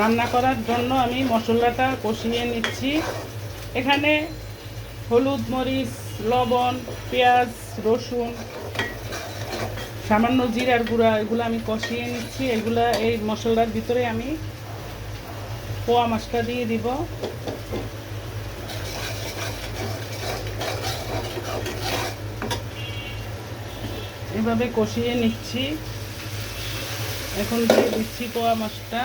রান্না করার জন্য আমি মশলাটা কষিয়ে নিচ্ছি। এখানে হলুদ, মরিচ, লবণ, পেঁয়াজ, রসুন, সামান্য জিরার গুঁড়া, এগুলো আমি কষিয়ে নিচ্ছি। এগুলা এই মশলার ভিতরে আমি পোয়া মাছটা দিয়ে দিব। এভাবে কষিয়ে নিচ্ছি। এখন দিয়ে দিচ্ছি পোয়া মাছটা।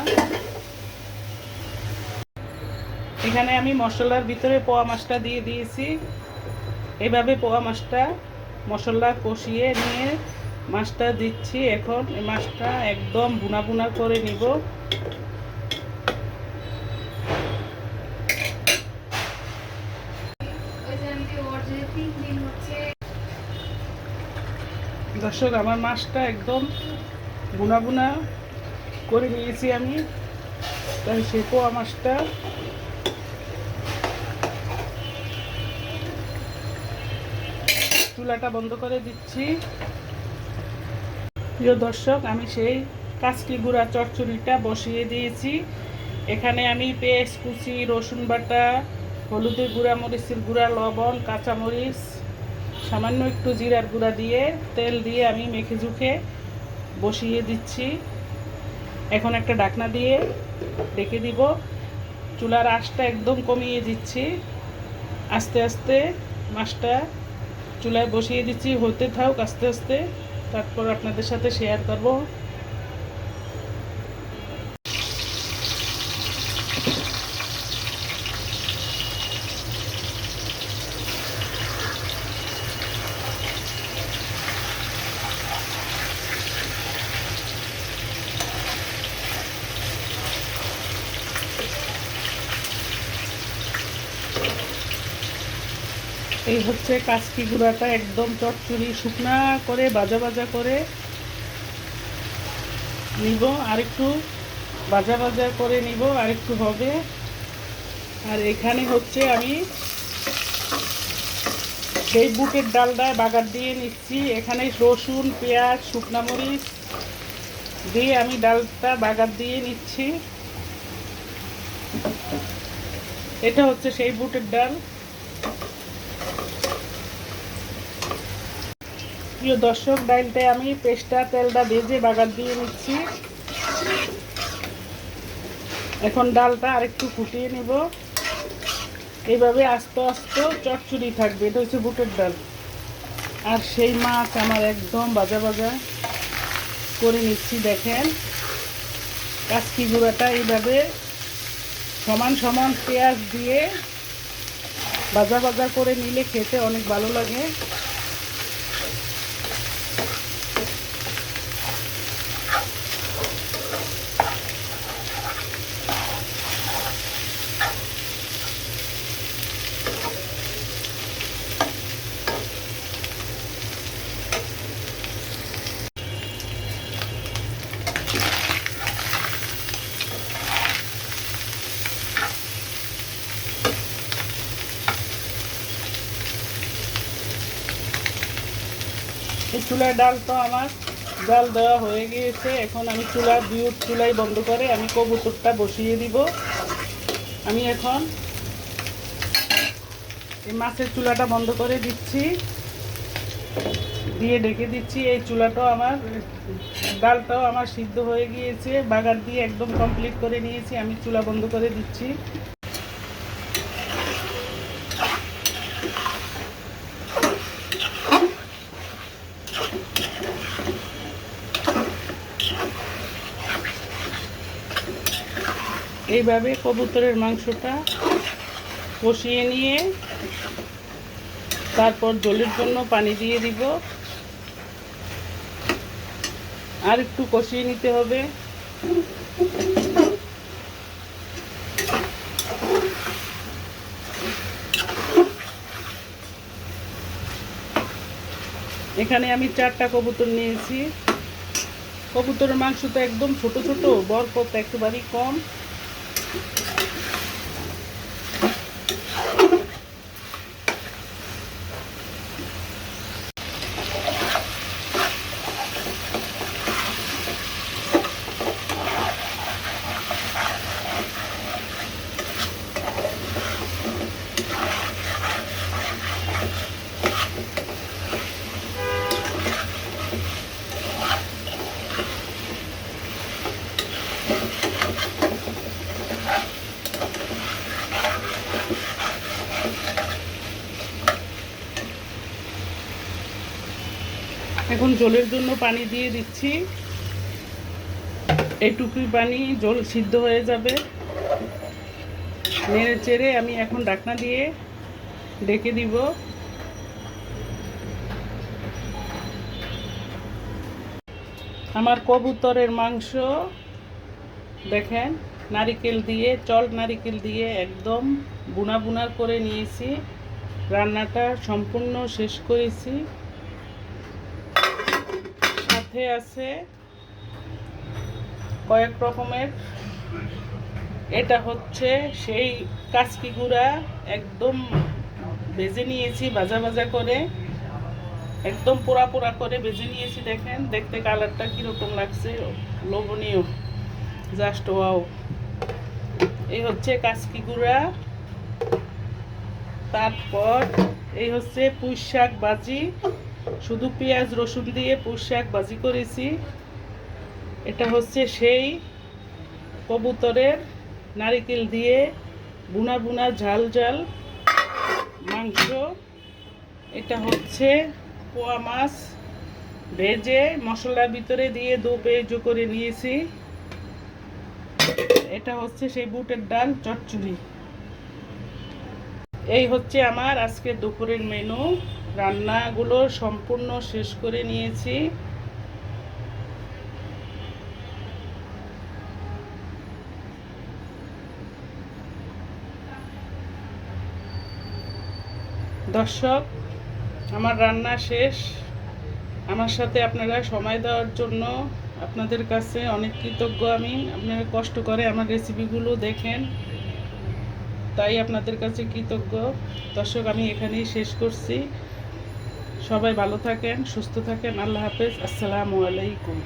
এখানে আমি মশলার ভিতরে পোয়া মাছটা দিয়ে দিয়েছি। এভাবে পোয়া মাছটা মশলা কষিয়ে নিয়ে মাছটা দিচ্ছি। এখন এই মাছটা একদম ভুনা ভুনা করে নিব। দর্শক, আমার মাছটা একদম ভুনা ভুনা করে নিয়েছি আমি। তাই সেই পোয়া মাছটা চুলাটা বন্ধ করে দিচ্ছি। প্রিয় দর্শক, আমি সেই কাঁচকি গুঁড়া চচ্চড়িটা বসিয়ে দিয়েছি। এখানে আমি পেঁয়াজ কুচি, রসুন বাটা, হলুদের গুঁড়া, মরিচের গুঁড়া, লবণ, কাঁচামরিচ, সামান্য একটু জিরার গুঁড়া দিয়ে তেল দিয়ে আমি মেখে ঝুঁকে বসিয়ে দিচ্ছি। এখন একটা ঢাকনা দিয়ে ঢেকে দিব। চুলার আঁচটা একদম কমিয়ে দিচ্ছি। আস্তে আস্তে মাছটা চুলায় বসিয়ে দিচ্ছি, হতে থাক আস্তে আস্তে। তারপর আপনাদের সাথে শেয়ার করব। এই হচ্ছে কাঁচকি গুঁড়াটা, একদম চচ্চড়ি শুকনা করে ভাজা ভাজা করে নিব। আরেকটু ভাজা ভাজা করে নিব, আরেকটু হবে। আর এখানে হচ্ছে আমি সেই বুটের ডালটা বাগার দিয়ে নিচ্ছি। এখানে রসুন, পেঁয়াজ, শুকনা মরিচ দিয়ে আমি ডালটা বাগার দিয়ে নিচ্ছি। এটা হচ্ছে সেই বুটের ডাল। প্রিয় দর্শক, ডালটায় আমি পেস্টটা তেলটা ভেজে বাগার দিয়ে নিচ্ছি। এখন ডালটা আরেকটু ফুটিয়ে নিব। এইভাবে আস্তে আস্তে চচ্চড়ি থাকবে। এটা হচ্ছে বুটের ডাল। আর সেই মাছ আমার একদম ভাজা ভাজা করে নিচ্ছি। দেখেন, কাঁচকি গুঁড়াটা এইভাবে সমান সমান পেঁয়াজ দিয়ে ভাজা ভাজা করে নিলে খেতে অনেক ভালো লাগে। এই চুলার ডাল তো আমার ডাল দেওয়া হয়ে গিয়েছে। এখন আমি চুলাই বন্ধ করে আমি কবুতরটা বসিয়ে দিব। আমি এখন এই মাছের চুলাটা বন্ধ করে দিচ্ছি, দিয়ে ঢেকে দিচ্ছি। এই চুলাটাও আমার, ডালটাও আমার সিদ্ধ হয়ে গিয়েছে। বাগার দিয়ে একদম কমপ্লিট করে নিয়েছি। আমি চুলা বন্ধ করে দিচ্ছি। এইভাবে কবুতরের মাংসটা কষিয়ে নিয়ে তারপর ঝোলের জন্য পানি দিয়ে দিব। আর একটু কষিয়ে নিতে হবে। এখানে আমি 4টা কবুতর নিয়েছি। কবুতরের মাংস তো একদম ছোট ছোট, বরকত একেবারেই কম। এখন ঝোলের জন্য পানি দিয়ে দিচ্ছি। এইটুকুই পানি, ঝোল সিদ্ধ হয়ে যাবে। নেড়ে চেড়ে আমি এখন ঢাকনা দিয়ে ঢেকে দিব। আমার কবুতরের মাংস দেখেন, নারিকেল দিয়ে, নারিকেল দিয়ে একদম বুনা বুনা করে নিয়েছি। রান্নাটা সম্পূর্ণ শেষ করেছি। সাথে আছে কয়েক রকমের, এটা হচ্ছে সেই কাচকি গুঁড়া, একদম ভেজে নিয়েছি, ভাজা ভাজা করে, একদম পোড়া পোড়া করে ভেজে নিয়েছি। দেখেন দেখতে কালারটা কীরকম লাগছে, লোভনীয়, জাস্ট ওয়াও। এই হচ্ছে কাচকি গুঁড়া। তারপর এই হচ্ছে পুঁই শাক ভাজি, শুধু পেঁয়াজ রসুন দিয়ে পুঁই শাক ভাজি করেছি। এটা হচ্ছে সেই কবুতরের নারিকেল দিয়ে বুনা বুনা ঝাল ঝাল মাংস। এটা হচ্ছে পোয়া মাছ ভেজে মশলার ভিতরে দিয়ে দো পেঁয়াজু করে নিয়েছি। এটা হচ্ছে সেই বুটের ডাল চচ্চড়ি। এই হচ্ছে আমার আজকে দুপুরের মেনু। রান্নাগুলো সম্পূর্ণ শেষ করে নিয়েছি। দর্শক, আমার রান্না শেষ। আমার সাথে আপনারা সময় দেওয়ার জন্য আপনাদের কাছে অনেক কৃতজ্ঞ আমি। আপনারা কষ্ট করে আমার রেসিপিগুলো দেখেন, তাই আপনাদের কাছে কৃতজ্ঞ। দর্শক, আমি এখানেই শেষ করছি। সবাই ভালো থাকেন, সুস্থ থাকেন। আল্লাহ হাফেজ। আসসালামু আলাইকুম।